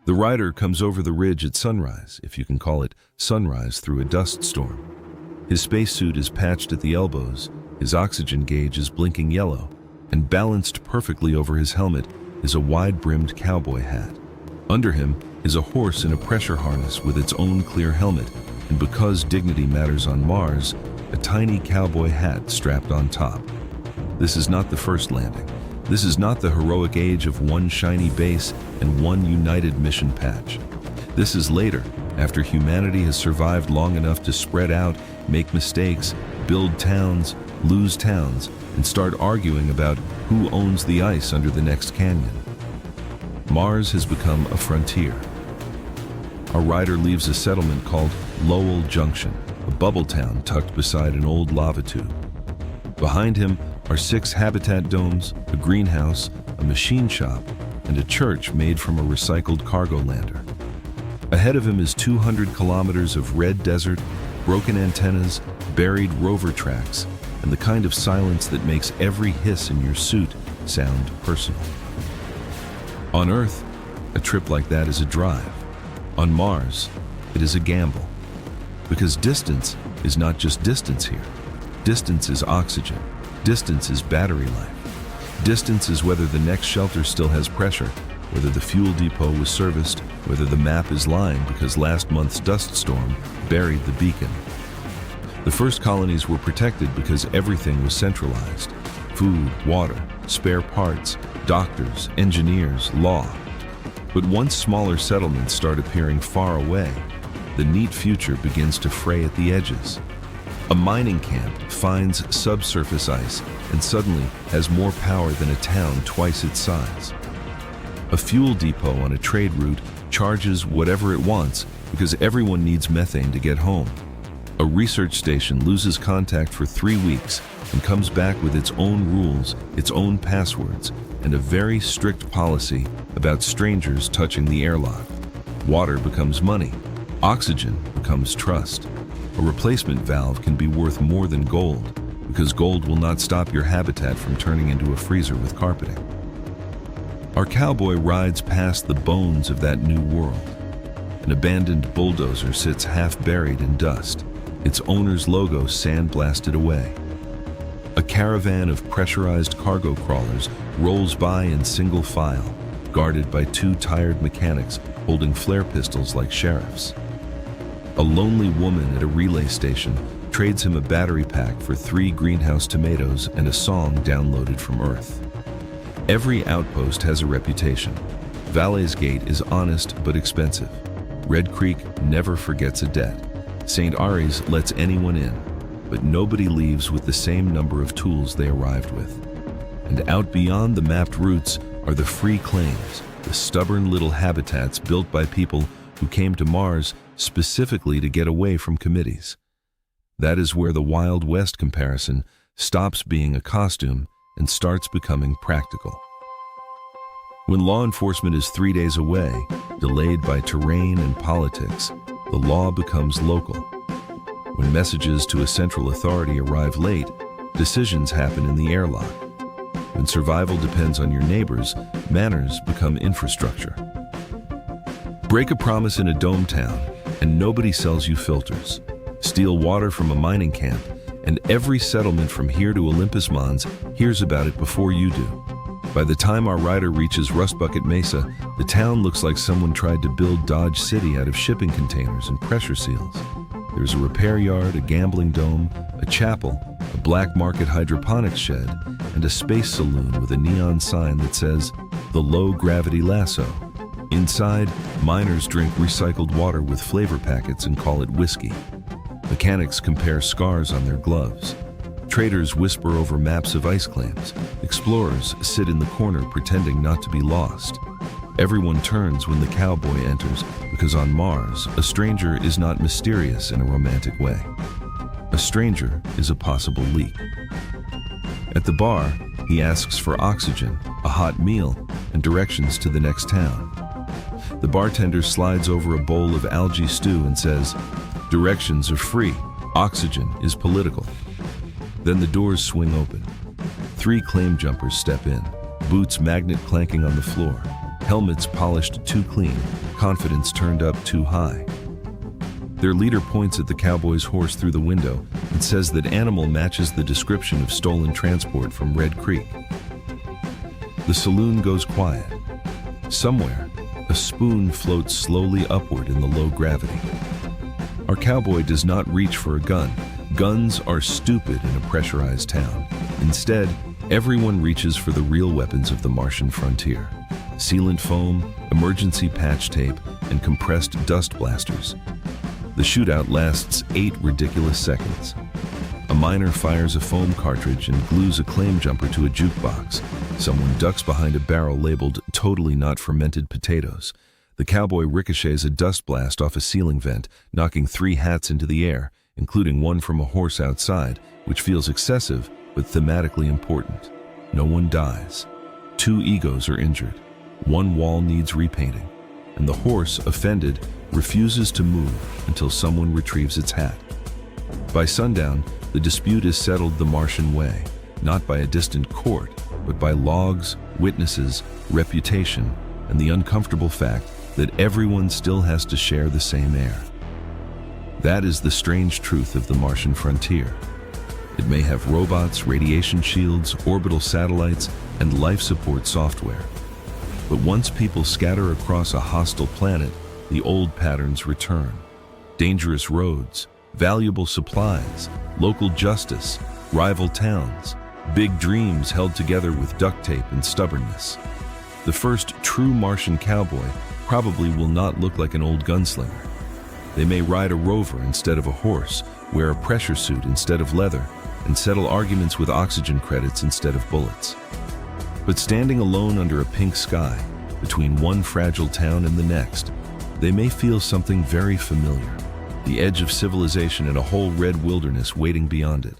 The rider comes over the ridge at sunrise, if you can call it sunrise, through a dust storm. His spacesuit is patched at the elbows, his oxygen gauge is blinking yellow, and balanced perfectly over his helmet is a wide-brimmed cowboy hat. Under him is a horse in a pressure harness with its own clear helmet, and because dignity matters on Mars, a tiny cowboy hat strapped on top. This is not the first landing. This is not the heroic age of one shiny base and one united mission patch. This is later, after humanity has survived long enough to spread out, make mistakes, build towns, lose towns, and start arguing about who owns the ice under the next canyon. Mars has become a frontier. Our rider leaves a settlement called Lowell Junction, a bubble town tucked beside an old lava tube. Behind him are 6 habitat domes, a greenhouse, a machine shop, and a church made from a recycled cargo lander. Ahead of him is 200 kilometers of red desert, broken antennas, buried rover tracks, and the kind of silence that makes every hiss in your suit sound personal. On Earth, a trip like that is a drive. On Mars, it is a gamble. Because distance is not just distance here. Distance is oxygen. Distance is battery life. Distance is whether the next shelter still has pressure, whether the fuel depot was serviced, whether the map is lying because last month's dust storm buried the beacon. The first colonies were protected because everything was centralized. Food, water, spare parts, doctors, engineers, law. But once smaller settlements start appearing far away, the neat future begins to fray at the edges. A mining camp finds subsurface ice and suddenly has more power than a town twice its size. A fuel depot on a trade route charges whatever it wants because everyone needs methane to get home. A research station loses contact for 3 weeks and comes back with its own rules, its own passwords, and a very strict policy about strangers touching the airlock. Water becomes money. Oxygen becomes trust. A replacement valve can be worth more than gold, because gold will not stop your habitat from turning into a freezer with carpeting. Our cowboy rides past the bones of that new world. An abandoned bulldozer sits half buried in dust, its owner's logo sandblasted away. A caravan of pressurized cargo crawlers rolls by in single file, guarded by 2 tired mechanics holding flare pistols like sheriffs. A lonely woman at a relay station trades him a battery pack for 3 greenhouse tomatoes and a song downloaded from Earth. Every outpost has a reputation. Valet's Gate is honest but expensive. Red Creek never forgets a debt. St. Ari's lets anyone in, but nobody leaves with the same number of tools they arrived with. And out beyond the mapped routes are the free claims, the stubborn little habitats built by people who came to Mars specifically to get away from committees. That is where the Wild West comparison stops being a costume and starts becoming practical. When law enforcement is 3 days away, delayed by terrain and politics, the law becomes local. When messages to a central authority arrive late, decisions happen in the airlock. When survival depends on your neighbors, manners become infrastructure. Break a promise in a dome town, and nobody sells you filters. Steal water from a mining camp, and every settlement from here to Olympus Mons hears about it before you do. By the time our rider reaches Rust Bucket Mesa, the town looks like someone tried to build Dodge City out of shipping containers and pressure seals. There's a repair yard, a gambling dome, a chapel, a black market hydroponics shed, and a space saloon with a neon sign that says, "The Low Gravity Lasso." Inside, miners drink recycled water with flavor packets and call it whiskey. Mechanics compare scars on their gloves. Traders whisper over maps of ice claims. Explorers sit in the corner pretending not to be lost. Everyone turns when the cowboy enters because on Mars, a stranger is not mysterious in a romantic way. A stranger is a possible leak. At the bar, he asks for oxygen, a hot meal, and directions to the next town. The bartender slides over a bowl of algae stew and says, "Directions are free, oxygen is political." Then the doors swing open. 3 claim jumpers step in, boots magnet clanking on the floor, helmets polished too clean, confidence turned up too high. Their leader points at the cowboy's horse through the window and says that animal matches the description of stolen transport from Red Creek. The saloon goes quiet. Somewhere, a spoon floats slowly upward in the low gravity. Our cowboy does not reach for a gun. Guns are stupid in a pressurized town. Instead, everyone reaches for the real weapons of the Martian frontier: sealant foam, emergency patch tape, and compressed dust blasters. The shootout lasts 8 ridiculous seconds. A miner fires a foam cartridge and glues a claim jumper to a jukebox. Someone ducks behind a barrel labeled "totally not fermented potatoes." The cowboy ricochets a dust blast off a ceiling vent, knocking 3 hats into the air, including one from a horse outside, which feels excessive but thematically important. No one dies. 2 egos are injured. 1 wall needs repainting. And the horse, offended, refuses to move until someone retrieves its hat. By sundown, the dispute is settled the Martian way, not by a distant court, but by logs, witnesses, reputation, and the uncomfortable fact that everyone still has to share the same air. That is the strange truth of the Martian frontier. It may have robots, radiation shields, orbital satellites, and life support software. But once people scatter across a hostile planet, the old patterns return. Dangerous roads, valuable supplies, local justice, rival towns, big dreams held together with duct tape and stubbornness. The first true Martian cowboy probably will not look like an old gunslinger. They may ride a rover instead of a horse, wear a pressure suit instead of leather, and settle arguments with oxygen credits instead of bullets. But standing alone under a pink sky, between one fragile town and the next, they may feel something very familiar, the edge of civilization and a whole red wilderness waiting beyond it.